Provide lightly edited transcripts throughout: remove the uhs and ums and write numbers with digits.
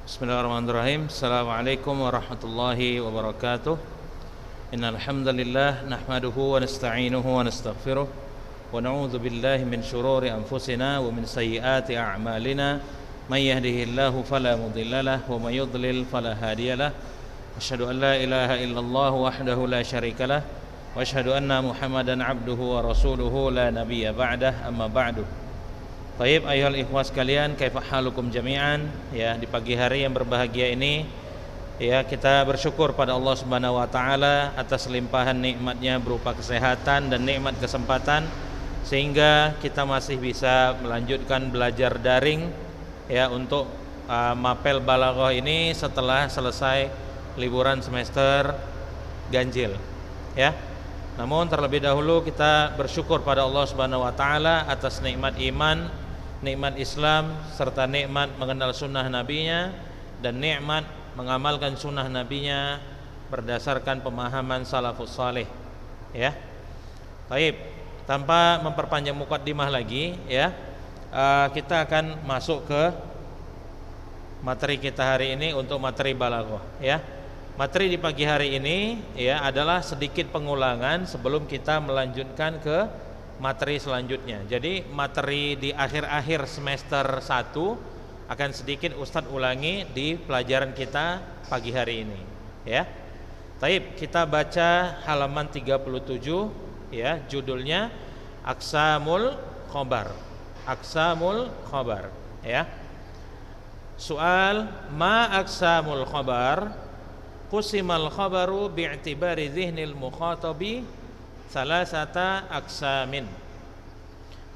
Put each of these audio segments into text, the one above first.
Bismillahirrahmanirrahim. Assalamualaikum warahmatullahi wabarakatuh. Innal hamdalillah nahmaduhu wa nasta'inuhu wa nastaghfiruh wa na'udzu billahi min shururi anfusina wa min sayyiati a'malina. May yahdihillahu fala mudhillalah wa may yudlil fala hadiyalah. Asyhadu an la ilaha illallah wahdahu la syarikalah wa asyhadu anna Muhammadan 'abduhu wa rasuluhu la nabiyya ba'dah. Amma ba'du. Baik, ayuhal ikhwah sekalian, kaifa halukum jami'an? Ya, di pagi hari yang berbahagia ini, ya, kita bersyukur pada Allah Subhanahu wa taala atas limpahan nikmatnya berupa kesehatan dan nikmat kesempatan sehingga kita masih bisa melanjutkan belajar daring ya untuk mapel balaghah ini setelah selesai liburan semester ganjil, ya. Namun terlebih dahulu kita bersyukur pada Allah Subhanahu wa taala atas nikmat iman, nikmat Islam, serta nikmat mengenal sunnah nabinya dan nikmat mengamalkan sunnah nabinya berdasarkan pemahaman salafus saleh, ya. Baik, tanpa memperpanjang mukaddimah lagi, ya, kita akan masuk ke materi kita hari ini untuk materi balaghah, ya. Materi di pagi hari ini, ya, adalah sedikit pengulangan sebelum kita melanjutkan ke materi selanjutnya. Jadi materi di akhir-akhir semester 1 akan sedikit Ustadz ulangi di pelajaran kita pagi hari ini, ya. Taib, kita baca halaman 37, ya, judulnya Aqsamul Khabar. Aqsamul Khabar, ya. Soal, ma aqsamul khabar? Qusimal khabaru bi'tibari zihnil mukhatabi salasata aqsamin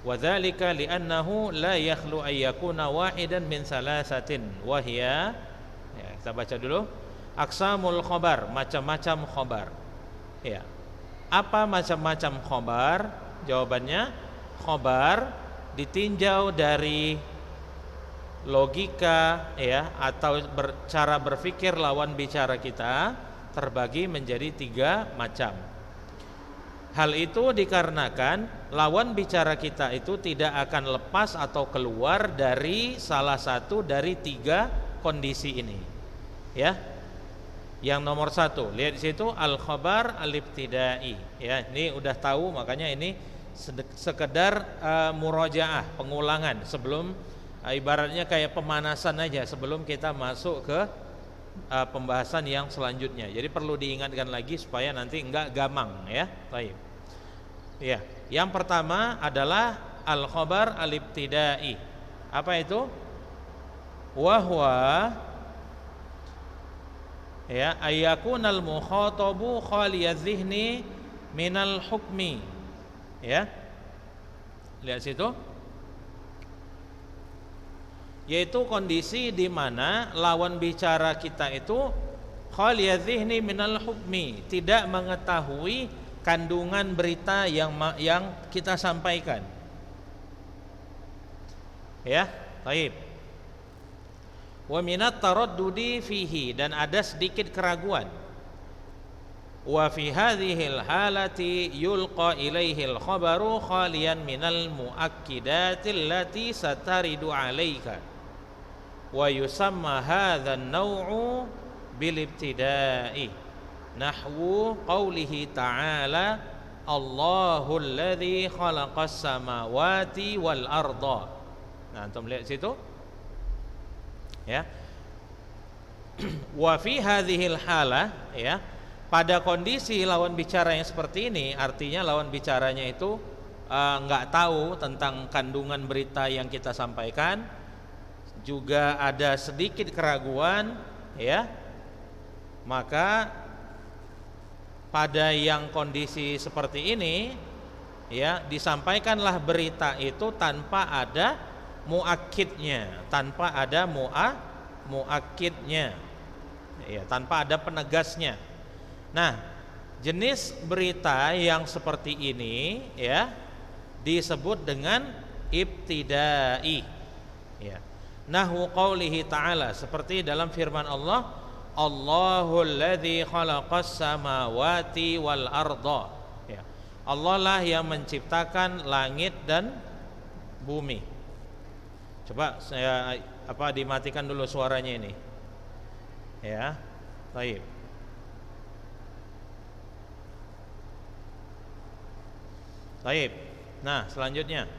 wa dzalika li'annahu la yakhlu an yakuna wahidan min salasatin wa hiya, ya, kita baca dulu. Aqsamul khabar, macam-macam khabar, ya. Apa macam-macam khabar? Jawabannya, khabar ditinjau dari logika, ya, atau cara berpikir lawan bicara kita terbagi menjadi 3 macam. Hal itu dikarenakan lawan bicara kita itu tidak akan lepas atau keluar dari salah satu dari 3 kondisi ini, ya. Yang nomor 1, lihat di situ al-khabar al-ibtidai, ya. Ini udah tahu, makanya ini sekedar murajaah, pengulangan sebelum, ibaratnya kayak pemanasan aja sebelum kita masuk ke pembahasan yang selanjutnya. Jadi perlu diingatkan lagi supaya nanti enggak gamang, ya. Baik. Ya, yang pertama adalah al-khabar al-ibtidai. Apa itu? Wahwa, ya, ayyakunal mukhatabu khaliyadz zihni minal hukmi. Ya. Lihat situ. Yaitu kondisi di mana lawan bicara kita itu khaliyadz zihni minal hukmi, tidak mengetahui kandungan berita yang kita sampaikan, ya. Baik. Wa minat taraddudi fihi, dan ada sedikit keraguan. Wa fi hadhil halati yulqa ilaihil khabaru khaliyan minal muakkidatil lati sataridu alaika wa yusamma hadzal naw'u bil ibtida'i nahwu qaulihi ta'ala Allahul ladzi khalaqas samawati wal arda. Nah, antum lihat situ, ya. Wa fi hadhil halah, ya, pada kondisi lawan bicara yang seperti ini, artinya lawan bicaranya itu enggak tahu tentang kandungan berita yang kita sampaikan, juga ada sedikit keraguan, ya. Maka pada yang kondisi seperti ini, ya, disampaikanlah berita itu tanpa ada muakkidnya, tanpa ada muakkidnya, ya, tanpa ada penegasnya. Nah, jenis berita yang seperti ini, ya, disebut dengan ibtidai, ya. Nahwu qaulihi ta'ala, seperti dalam firman Allah, Allahul ladzi khalaqas samawati wal arda, ya. Allah lah yang menciptakan langit dan bumi. Coba saya dimatikan dulu suaranya ini. Ya. Baik. Baik. Nah, selanjutnya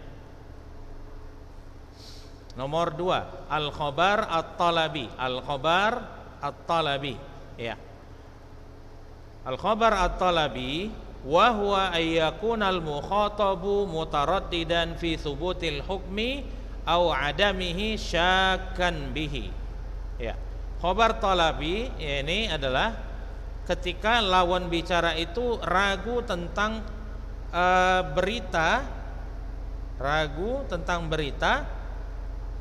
nomor 2, al-khabar at-talabi. Al-khabar at-talabi. Ya. Al-khabar at-talabi wa huwa ayyakuna al-mukhatabu mutaraddidan fi thubutil hukmi aw adamihi syakkan bihi. Ya. Khabar talabi ini adalah ketika lawan bicara itu ragu tentang berita,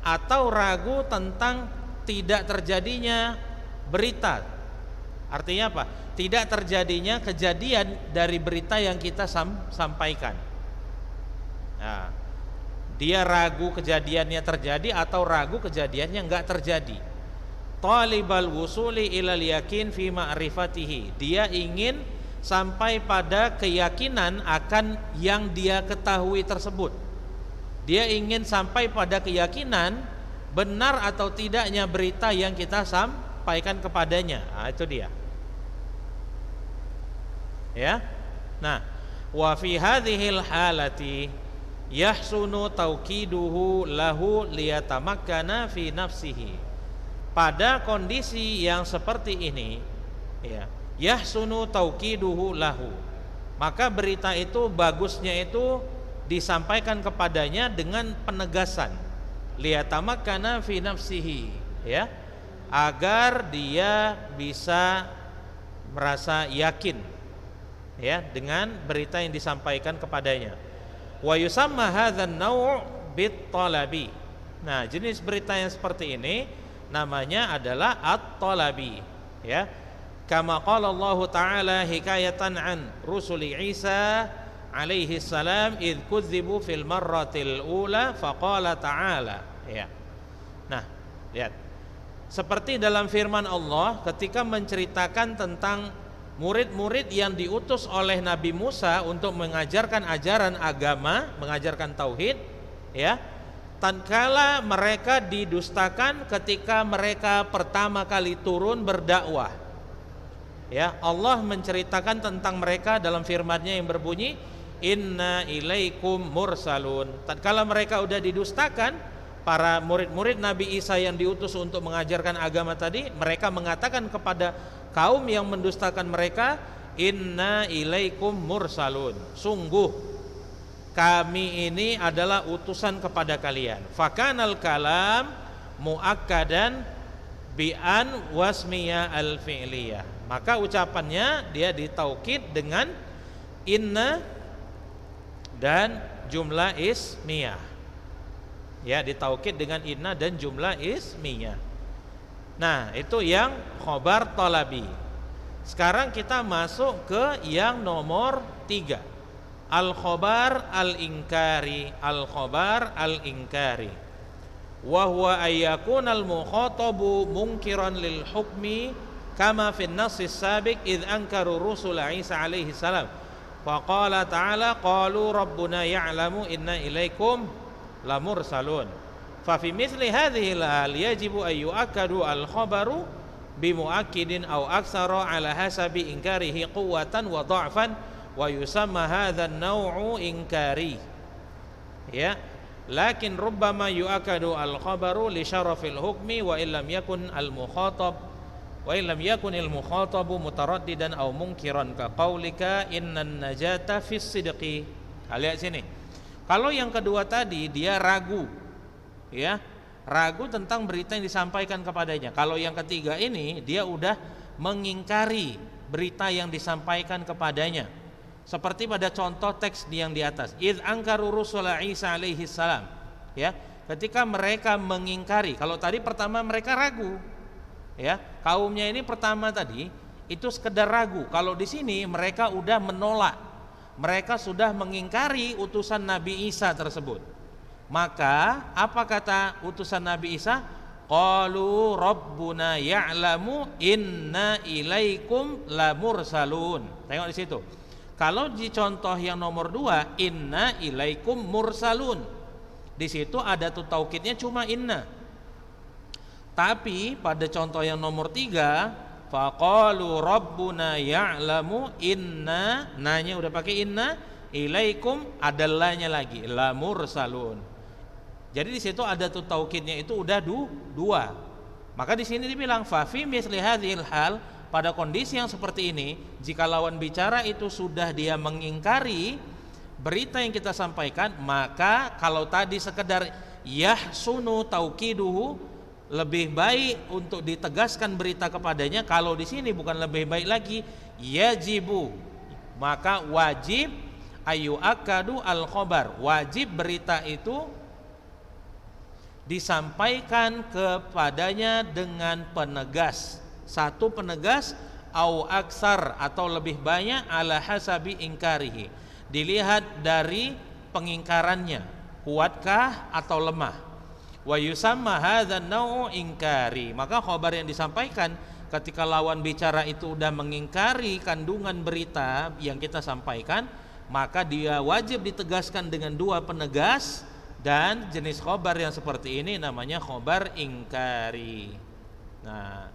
atau ragu tentang tidak terjadinya berita. Artinya apa? Tidak terjadinya kejadian dari berita yang kita sampaikan. Nah, dia ragu kejadiannya terjadi atau ragu kejadiannya enggak terjadi. Talibal wusuli ilal yakin fi ma'rifatihi. Dia ingin sampai pada keyakinan akan yang dia ketahui tersebut. Dia ingin sampai pada keyakinan benar atau tidaknya berita yang kita sampaikan kepadanya. Nah, itu dia. Ya. Nah, wa fi hadhil halati yahsunu tauqiduhu lahu liyatamakkana fi nafsihi. Pada kondisi yang seperti ini, ya, yahsunu tauqiduhu lahu, maka berita itu bagusnya itu disampaikan kepadanya dengan penegasan, liyatamakkana fi nafsihi, ya, agar dia bisa merasa yakin, ya, dengan berita yang disampaikan kepadanya. Wa yusamma hadzal naw' bit talabi. Nah, jenis berita yang seperti ini namanya adalah at-talabi, ya. Kama qala Allah Ta'ala hikayatan an rusuli Isa alaihi salam id kudzibu fil marratil ula faqala ta'ala, ya. Nah, lihat. Seperti dalam firman Allah ketika menceritakan tentang murid-murid yang diutus oleh Nabi Musa untuk mengajarkan ajaran agama, mengajarkan tauhid, ya. Tatkala mereka didustakan ketika mereka pertama kali turun berdakwah, ya, Allah menceritakan tentang mereka dalam firman-Nya yang berbunyi inna ilaikum mursalun. Tatkala mereka udah didustakan, para murid-murid Nabi Isa yang diutus untuk mengajarkan agama tadi, mereka mengatakan kepada kaum yang mendustakan mereka, inna ilaikum mursalun, sungguh kami ini adalah utusan kepada kalian. Fakanal kalam muakkadan bi an wasmiyah al fi'liyah. Maka ucapannya dia ditaukid dengan inna dan jumlah ismiyah. Ya, ditaukid dengan inna dan jumlah ismiyah. Nah, itu yang khobar talabi. Sekarang kita masuk ke yang nomor 3. Al-khobar al-inkari. Al-khobar al-inkari wa huwa ayyakun al-mukhatabu munkiran lil hukmi kama fi an-nassis sabiq id ankaru rusul Isa alaihi salam fa qala ta'ala qalu rabbuna ya'lamu inna ilaikum lamursalun. Fa fi mithli hadhihi al yajibu an yu'akkadu al-khabaru bi mu'akkidin aw aktsara ala hasabi inkarihi quwwatan wa dha'fan wa yusamma hadzal naw'u inkari, ya, lakin rubbama yu'akadu al-khabaru li syarafil hukmi wa illam yakun al-mukhatab mutaraddidan aw munkiran ka qaulika innan najata fis sidqi. Lihat sini. Kalau yang kedua tadi dia ragu, ya, ragu tentang berita yang disampaikan kepadanya. Kalau yang ketiga ini dia udah mengingkari berita yang disampaikan kepadanya. Seperti pada contoh teks yang di atas, id angkaru rusula Isa alaihi salam, ya, ketika mereka mengingkari. Kalau tadi pertama mereka ragu, ya, kaumnya ini pertama tadi itu sekedar ragu. Kalau di sini mereka udah menolak, mereka sudah mengingkari utusan Nabi Isa tersebut. Maka apa kata utusan Nabi Isa? Qalu rabbuna ya'lamu inna ilaikum lamursalun. Tengok di situ. Kalau di contoh yang nomor 2, inna ilaikum mursalun, Di situ ada tuh taukidnya cuma inna. Tapi pada contoh yang nomor 3, faqalu rabbuna ya'lamu inna, nanya udah pakai inna, ilaikum adallahnya lagi la mursalun. Jadi di situ ada tuh taukidnya itu udah dua. Maka di sini dibilang fa fi misli hadhil hal, pada kondisi yang seperti ini, jika lawan bicara itu sudah dia mengingkari berita yang kita sampaikan, maka kalau tadi sekedar yahsunu tauqiduhu, lebih baik untuk ditegaskan berita kepadanya. Kalau di sini bukan lebih baik lagi, yajibu, maka wajib ayu akadu al khobar, wajib berita itu disampaikan kepadanya dengan penegas, satu penegas, au aksar atau lebih banyak, ala hasabi ingkarihi, dilihat dari pengingkarannya, kuatkah atau lemah. Wa yusamma hadzal nau'u ingkari, maka khabar yang disampaikan ketika lawan bicara itu udah mengingkari kandungan berita yang kita sampaikan, maka dia wajib ditegaskan dengan dua penegas, dan jenis khabar yang seperti ini namanya khabar ingkari. Nah,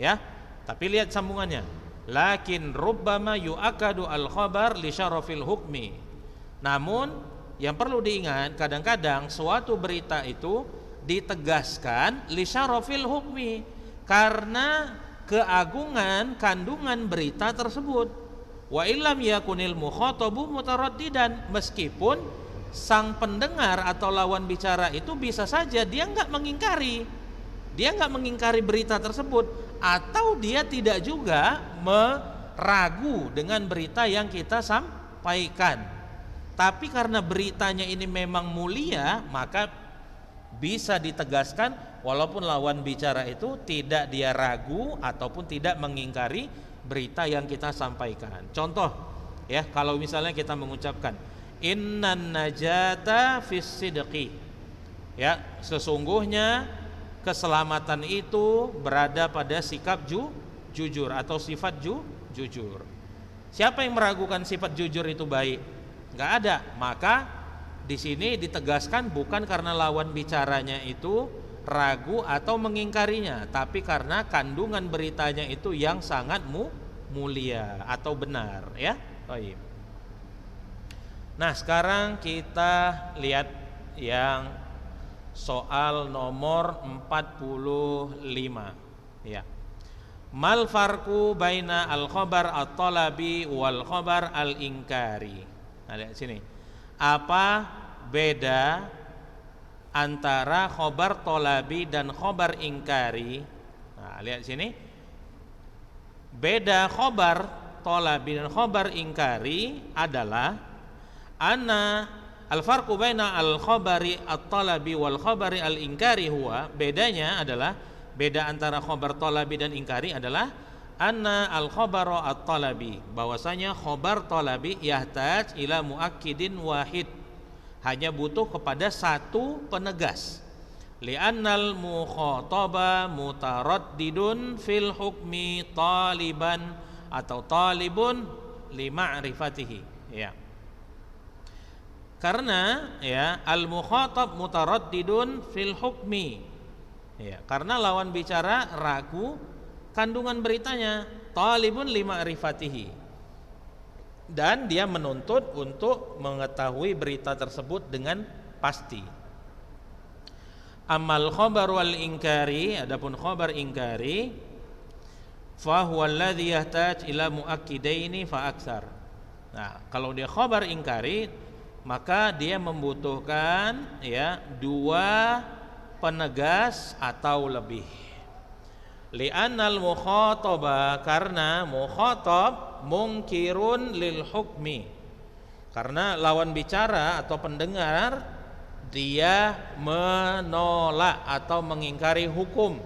ya, tapi lihat sambungannya. Lakin rubbama yu'akadu al khabar li syarafil hukmi. Namun yang perlu diingat, kadang-kadang suatu berita itu ditegaskan li syarafil hukmi, karena keagungan kandungan berita tersebut. Wa illam yakunil mukhatabu mutaraddidan, meskipun sang pendengar atau lawan bicara itu bisa saja dia nggak mengingkari berita tersebut, atau dia tidak juga meragu dengan berita yang kita sampaikan. Tapi karena beritanya ini memang mulia, maka bisa ditegaskan walaupun lawan bicara itu tidak dia ragu ataupun tidak mengingkari berita yang kita sampaikan. Contoh ya, kalau misalnya kita mengucapkan innan najata fis sidqi, ya, sesungguhnya keselamatan itu berada pada sikap jujur atau sifat jujur. Siapa yang meragukan sifat jujur itu baik? Nggak ada. Maka di sini ditegaskan bukan karena lawan bicaranya itu ragu atau mengingkarinya, tapi karena kandungan beritanya itu yang sangat mulia atau benar, ya. Baik. Nah, sekarang kita lihat yang soal nomor 45, ya. Mal farqu baina al khabar at-talabi wal khabar al-inkari. Nah, lihat sini. Apa beda antara khobar tolabi dan khobar ingkari? Nah, lihat sini. Beda khobar tolabi dan khobar ingkari adalah anna al-farqu baina al-khabari at-talabi wal khabari al-inkari huwa, bedanya adalah, beda antara khobar tolabi dan ingkari adalah anna al-khabaru at-talabi, bahwasanya khobar talabi yahtaj ila muakkidin wahid, hanya butuh kepada satu penegas. Li'annal mukhataba mutaraddidun fil hukmi taliban atau talibun li ma'rifatihi, ya. Karena ya al-mukhatab mutaraddidun fil hukmi, ya, karena lawan bicara ragu kandungan beritanya, talibun li ma'rifatihi, dan dia menuntut untuk mengetahui berita tersebut dengan pasti. Amal khabar wal inkari, adapun khabar ingkari, fa huwa alladhi yahtaj ila muakkidaini fa aksar. Nah, kalau dia khabar ingkari, maka dia membutuhkan ya dua penegas atau lebih. Li'annal mukhataba, karena mukhatab mungkirun lil hukmi, karena lawan bicara atau pendengar dia menolak atau mengingkari hukum,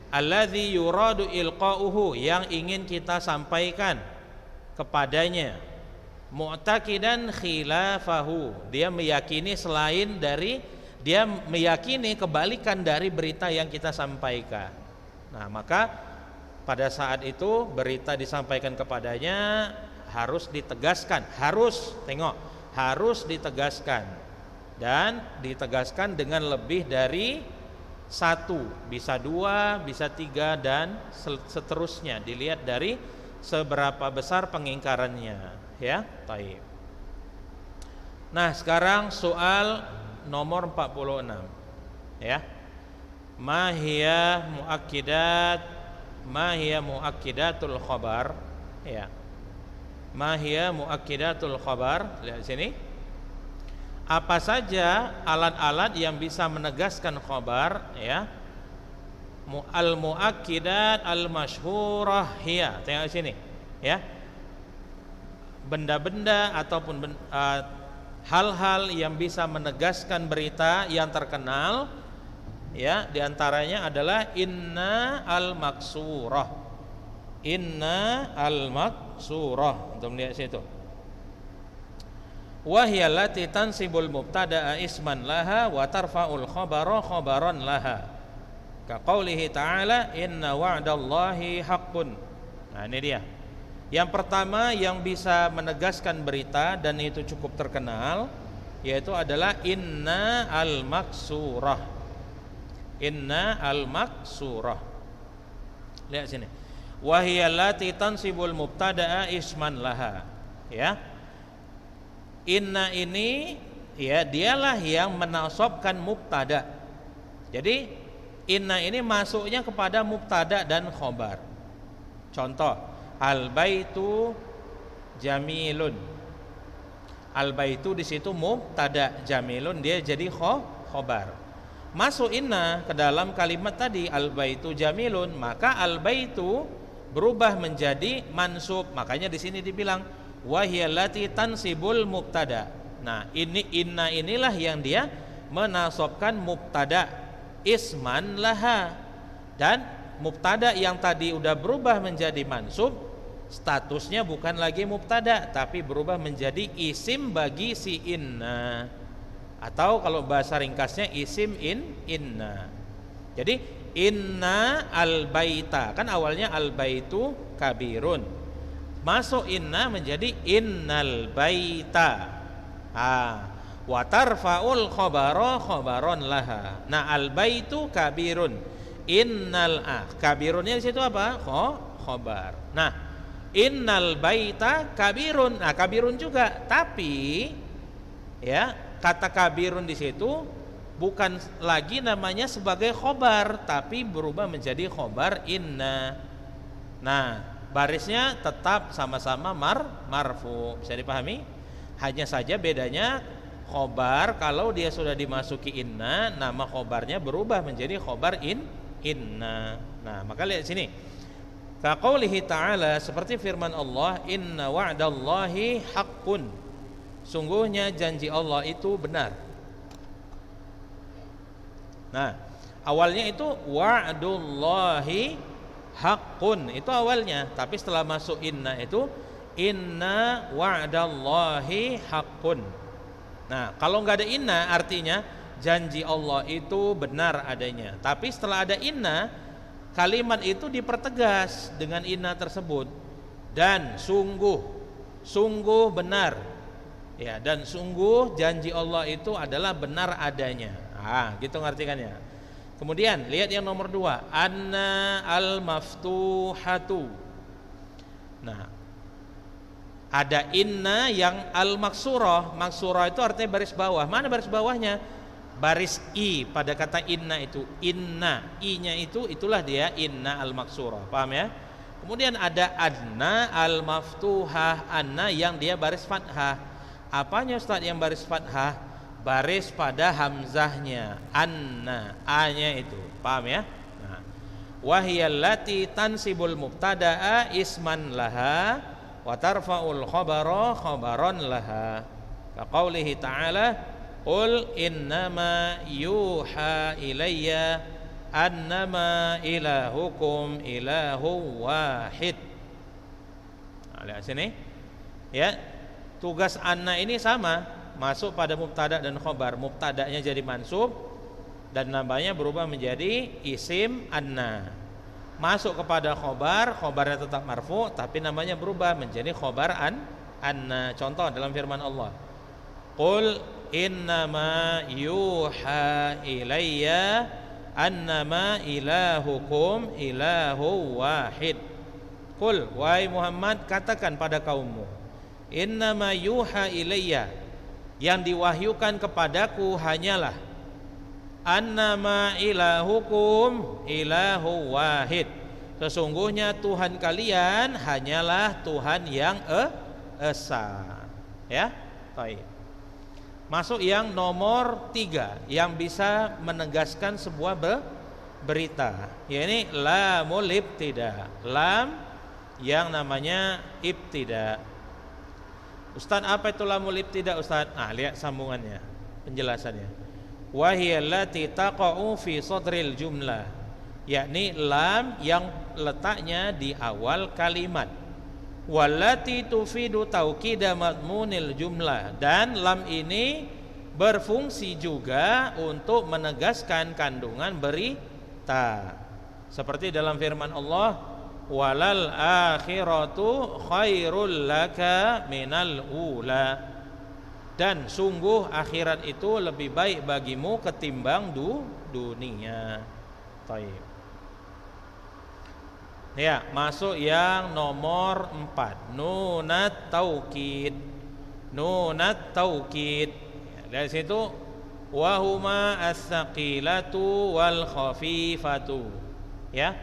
alladzi yuradu ilqa'uhu, yang ingin kita sampaikan kepadanya, mu'taqidan khilafahu, dia meyakini selain dari, dia meyakini kebalikan dari berita yang kita sampaikan. Nah, maka pada saat itu berita disampaikan kepadanya harus ditegaskan, harus ditegaskan, dan ditegaskan dengan lebih dari satu, bisa dua, bisa tiga, dan seterusnya, dilihat dari seberapa besar pengingkarannya, ya. Taib. Nah, sekarang soal nomor 46, ya. Ma hiya muakkidatul khabar, ya. Ma hiya muakkidatul khabar, lihat sini. Apa saja alat-alat yang bisa menegaskan khabar, ya. Al muakkidat al masyhurah hiya, tengok sini, ya. Benda-benda ataupun hal-hal yang bisa menegaskan berita yang terkenal, ya, diantaranya adalah inna al maksurah. Inna al maksurah, untuk melihat situ. Wahya allati tansibul mubtada'a isman laha wa tarfa'ul khabara khabaran laha. Ka qaulihi ta'ala inna wa'dallahi haqqun. Nah, ini dia. Yang pertama yang bisa menegaskan berita dan itu cukup terkenal, yaitu adalah inna al-maksurah. Inna al-maksurah. Lihat sini. Wahya allati tansibul mubtada'a isman laha. Ya. Inna ini, ya, dialah yang menasabkan mubtada. Jadi inna ini masuknya kepada mubtada dan khobar. Contoh, al baitu jamilun. Al baitu di situ mubtada, jamilun dia jadi khobar. Masuk inna ke dalam kalimat tadi al baitu jamilun, maka al baitu berubah menjadi mansub. Makanya di sini dibilang wahiyallati tansibul mubtada. Nah, ini inna inilah yang dia menasabkan mubtada isman laha, dan mubtada yang tadi udah berubah menjadi mansub, statusnya bukan lagi mubtada tapi berubah menjadi isim bagi si inna, atau kalau bahasa ringkasnya isim inna. Jadi inna al baita, kan awalnya al baitu kabirun, masuk inna menjadi innal baita. Wa tarfa'ul khabara khabaron laha. Nah, al baitu kabirun. Innal kabirunnya di situ apa? Khabar. Nah, innal baita kabirun. Nah, kabirun juga, tapi ya, kata kabirun di situ bukan lagi namanya sebagai khabar, tapi berubah menjadi khabar inna. Nah, barisnya tetap sama-sama marfu, bisa dipahami? Hanya saja bedanya khobar kalau dia sudah dimasuki inna, nama khobarnya berubah menjadi khobar inna. Nah, maka lihat sini. Ka qaulihi ta'ala, seperti firman Allah, inna wa'dallahi haqqun. Sungguhnya janji Allah itu benar. Nah, awalnya itu wa'dullahi haqqun, itu awalnya, tapi setelah masuk inna itu inna wa'dallahi haqqun. Nah, kalau nggak ada inna artinya janji Allah itu benar adanya. Tapi setelah ada inna, kalimat itu dipertegas dengan inna tersebut, dan sungguh benar, ya, dan sungguh janji Allah itu adalah benar adanya. Gitu ngartikannya. Kemudian lihat yang nomor 2, anna al maftuhatu. Nah, ada inna yang al maksurah. Maksurah itu artinya baris bawah. Mana baris bawahnya? Baris i pada kata inna itu. Inna, i-nya itu, itulah dia inna al maksurah. Paham ya? Kemudian ada anna al maftuhah. Anna yang dia baris fathah. Apanya Ustaz yang baris fathah? Baris pada hamzahnya, anna, a-nya itu, paham ya? Nah, wahiyallati tansibul mubtada'a isman laha wa tarfa'ul khabara khabaran laha. Ka qaulihi ta'ala, qul innama yuha ilayya annama ilahukum ilahu wahid. Nah, lihat sini. Ya, tugas anna ini sama, masuk pada mubtada dan khobar. Mubtadanya jadi mansub dan namanya berubah menjadi isim anna. Masuk kepada khobar, khobarnya tetap marfu tapi namanya berubah menjadi khobar anna. Contoh dalam firman Allah, qul innama yuha ilayya annama ilahukum ilahu wahid. Qul, wahai Muhammad, katakan pada kaummu, innama yuha ilayya, yang diwahyukan kepadaku hanyalah annama ilahukum ilahu wahid, sesungguhnya Tuhan kalian hanyalah Tuhan yang esa. Ya, baik. Masuk yang nomor 3 yang bisa menegaskan sebuah berita, yakni lamul ibtida, lam yang namanya ibtida. Ustaz, apa itu lamul ibtida, Ustaz? Lihat sambungannya, penjelasannya. Wa hiya allati taqa'u fi sadril jumlah, yakni lam yang letaknya di awal kalimat. Wallati tufidu taukida madmunil jumlah, dan lam ini berfungsi juga untuk menegaskan kandungan berita, seperti dalam firman Allah, walal akhiratu khairul laka minal ula, dan sungguh akhirat itu lebih baik bagimu ketimbang dunia. Baik. Ya, masuk yang nomor 4, nunat taukid. Nunat taukid, ya, dari situ wahuma as-saqilatu wal khafifatu, ya,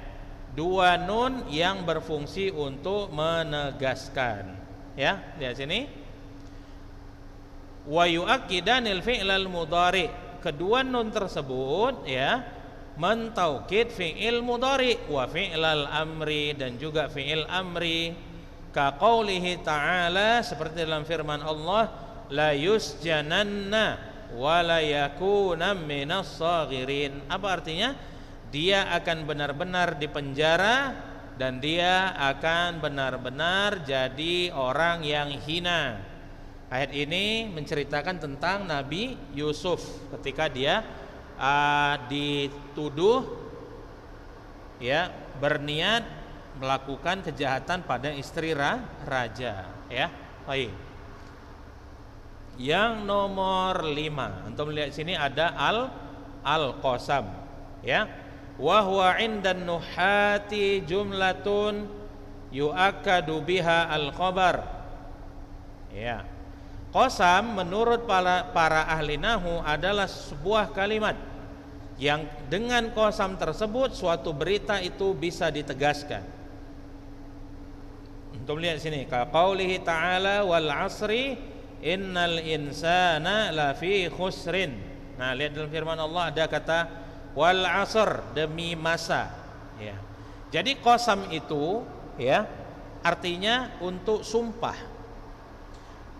dua nun yang berfungsi untuk menegaskan. Ya, lihat sini, wa yu'akkidanil fi'lal mudhari, kedua nun tersebut ya mentaukid fi'il mudhari wa fi'lal amri, dan juga fi'il amri, ka qaulihi ta'ala, seperti dalam firman Allah, la yusjananna wa la yakuna minas saghirin. Apa artinya? Dia akan benar-benar dipenjara dan dia akan benar-benar jadi orang yang hina. Ayat ini menceritakan tentang Nabi Yusuf ketika dia dituduh ya berniat melakukan kejahatan pada istri raja, ya. Baik. Yang nomor 5, antum lihat sini ada al-qasam, ya. Wa huwa 'indan nuhati jumlatun yu'akkadu biha al-khabar. Ya. Qasam menurut para ahli nahwu adalah sebuah kalimat yang dengan qasam tersebut suatu berita itu bisa ditegaskan. Untuk lihat sini, ka qaulihi ta'ala wal 'asri innal insana lafi khusrin. Nah, lihat dalam firman Allah ada kata wal 'asr, demi masa, ya. Jadi qasam itu ya artinya untuk sumpah.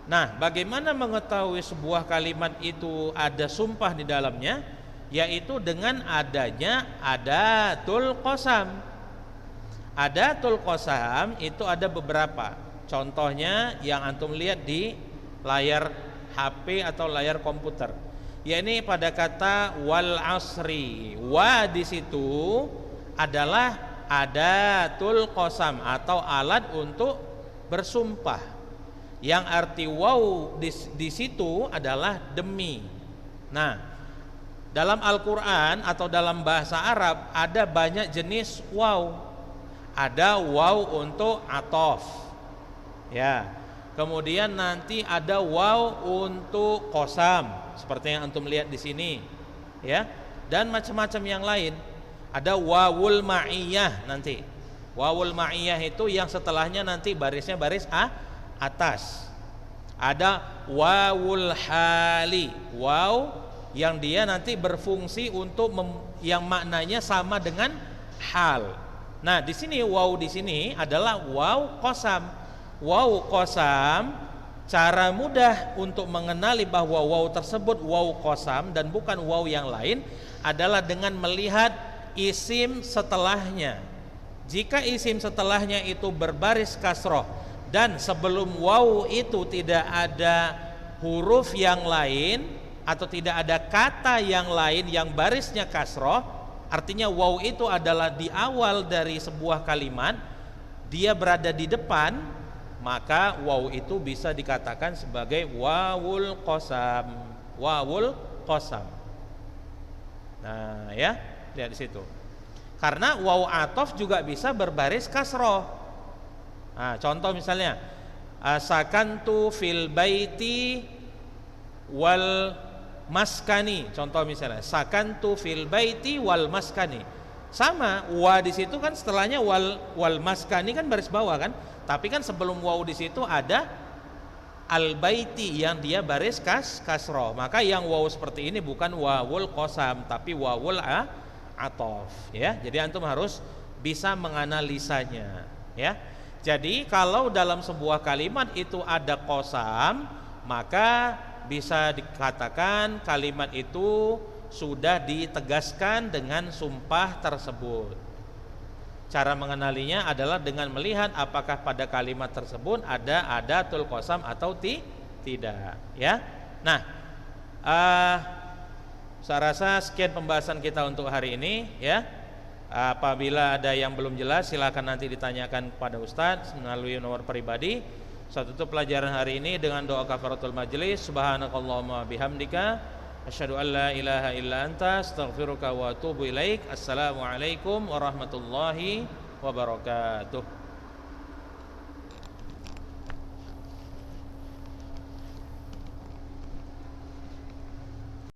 Nah, bagaimana mengetahui sebuah kalimat itu ada sumpah di dalamnya? Yaitu dengan adanya adatul qasam. Adatul qasam itu ada beberapa. Contohnya yang antum lihat di layar HP atau layar komputer. Yakni pada kata wal asri. Wa di situ adalah adatul qasam atau alat untuk bersumpah. Yang arti waw di situ adalah demi. Nah, dalam Al-Quran atau dalam bahasa Arab ada banyak jenis waw. Ada waw untuk atof, ya. Kemudian nanti ada waw untuk qasam, seperti yang antum lihat di sini, ya. Dan macam-macam yang lain. Ada wawul ma'iyah nanti. Wawul ma'iyah itu yang setelahnya nanti barisnya baris atas. Ada wawul hali, waw yang dia nanti berfungsi untuk yang maknanya sama dengan hal. Nah, di sini waw di sini adalah waw qasam. Waw qasam, cara mudah untuk mengenali bahwa waw tersebut waw qasam dan bukan waw yang lain adalah dengan melihat isim setelahnya. Jika isim setelahnya itu berbaris kasroh dan sebelum waw itu tidak ada huruf yang lain atau tidak ada kata yang lain yang barisnya kasroh, artinya waw itu adalah di awal dari sebuah kalimat, dia berada di depan, maka waw itu bisa dikatakan sebagai wawul qasam. wawul qasam. Nah, ya, lihat di situ. Karena waw atof juga bisa berbaris kasroh. Nah, contoh misalnya sakantu fil baiti wal maskani. Contoh misalnya sakantu fil baiti wal maskani. Sama, wa di situ kan setelahnya wal maskani kan baris bawah kan? Tapi kan sebelum waw di situ ada al baiti yang dia baris kasroh. Maka yang waw seperti ini bukan wawul qasam tapi wawul atof, ya. Jadi antum harus bisa menganalisanya, ya. Jadi kalau dalam sebuah kalimat itu ada qasam, maka bisa dikatakan kalimat itu sudah ditegaskan dengan sumpah tersebut. Cara mengenalinya adalah dengan melihat apakah pada kalimat tersebut ada adatul qasam atau tidak, ya. Nah, saya rasa sekian pembahasan kita untuk hari ini, ya. Apabila ada yang belum jelas silakan nanti ditanyakan kepada Ustadz melalui nomor pribadi. Saya tutup pelajaran hari ini dengan doa kafaratul majlis. Subhanakallahumma bihamdika asyhadu an la ilaha illa anta astaghfiruka wa atubu ilaik. Assalamualaikum warahmatullahi wabarakatuh.